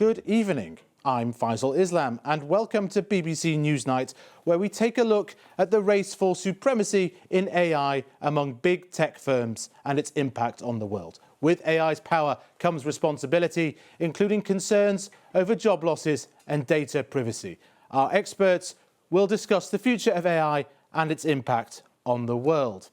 Good evening. I'm Faisal Islam and welcome to BBC Newsnight, where we take a look at the race for supremacy in AI among big tech firms and its impact on the world. With AI's power comes responsibility, including concerns over job losses and data privacy. Our experts will discuss the future of AI and its impact on the world.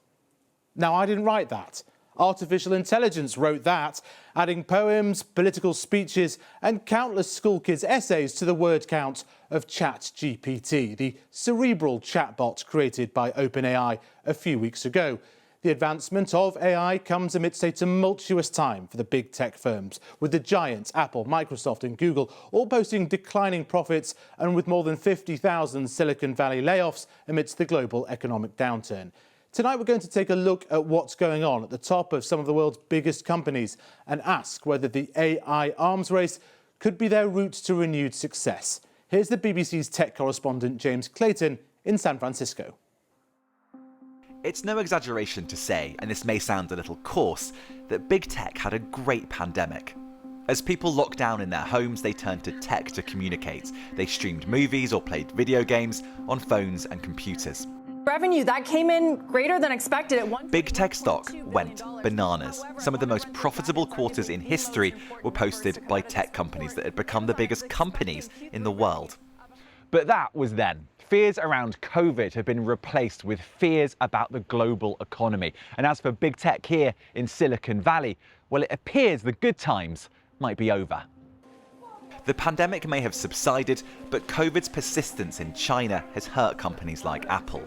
Now, I didn't write that. Artificial intelligence wrote that, adding poems, political speeches and countless school kids' essays to the word count of ChatGPT, the cerebral chatbot created by OpenAI a few weeks ago. The advancement of AI comes amidst a tumultuous time for the big tech firms, with the giants Apple, Microsoft and Google all posting declining profits and with more than 50,000 Silicon Valley layoffs amidst the global economic downturn. Tonight we're going to take a look at what's going on at the top of some of the world's biggest companies and ask whether the AI arms race could be their route to renewed success. Here's the BBC's tech correspondent James Clayton in San Francisco. It's no exaggeration to say, and this may sound a little coarse, that big tech had a great pandemic. As people locked down in their homes, they turned to tech to communicate. They streamed movies or played video games on phones and computers. Revenue, that came in greater than expected at one. Big tech stock went bananas. Some of the most profitable quarters in history were posted by tech companies that had become the biggest companies in the world. But that was then. Fears around COVID have been replaced with fears about the global economy. And as for big tech here in Silicon Valley, well, it appears the good times might be over. The pandemic may have subsided, but COVID's persistence in China has hurt companies like Apple.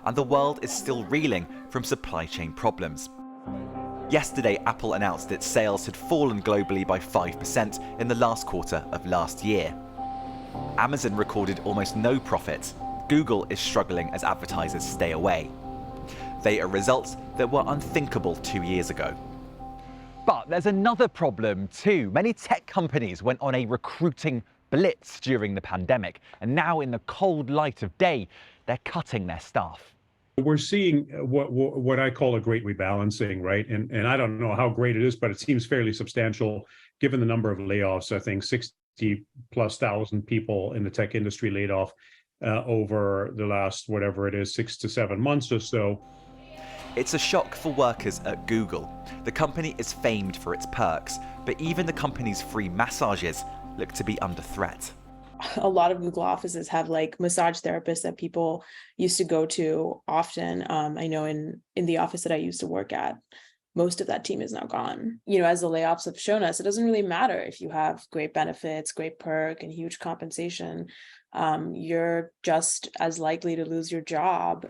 And the world is still reeling from supply chain problems. Yesterday, Apple announced its sales had fallen globally by 5% in the last quarter of last year. Amazon recorded almost no profit. Google is struggling as advertisers stay away. They are results that were unthinkable 2 years ago. But there's another problem too. Many tech companies went on a recruiting blitz during the pandemic, and now in the cold light of day, they're cutting their staff. We're seeing what I call a great rebalancing, right? And I don't know how great it is, but it seems fairly substantial given the number of layoffs. I think 60,000+ people in the tech industry laid off over the last, whatever it is, 6 to 7 months or so. It's a shock for workers at Google. The company is famed for its perks, but even the company's free massages look to be under threat. A lot of Google offices have like massage therapists that people used to go to often. I know in the office that I used to work at, most of that team is now gone. You know, as the layoffs have shown us, it doesn't really matter if you have great benefits, great perk, and huge compensation. You're just as likely to lose your job.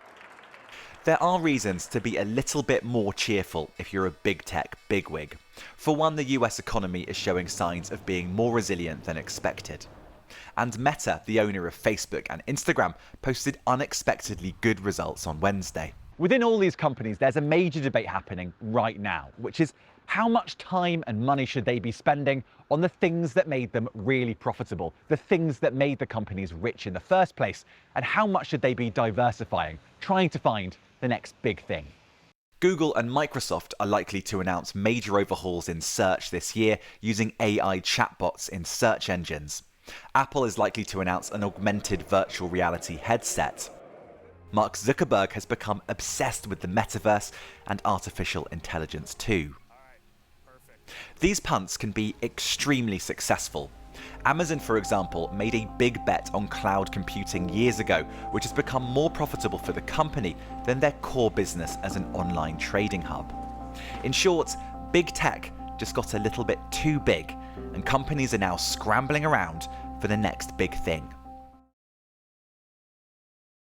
There are reasons to be a little bit more cheerful if you're a big tech bigwig. For one, the US economy is showing signs of being more resilient than expected. And Meta, the owner of Facebook and Instagram, posted unexpectedly good results on Wednesday. Within all these companies, there's a major debate happening right now, which is how much time and money should they be spending on the things that made them really profitable, the things that made the companies rich in the first place, and how much should they be diversifying, trying to find the next big thing. Google and Microsoft are likely to announce major overhauls in search this year using AI chatbots in search engines. Apple is likely to announce an augmented virtual reality headset. Mark Zuckerberg has become obsessed with the metaverse and artificial intelligence too. These punts can be extremely successful. Amazon, for example, made a big bet on cloud computing years ago, which has become more profitable for the company than their core business as an online trading hub. In short, big tech just got a little bit too big, and companies are now scrambling around for the next big thing.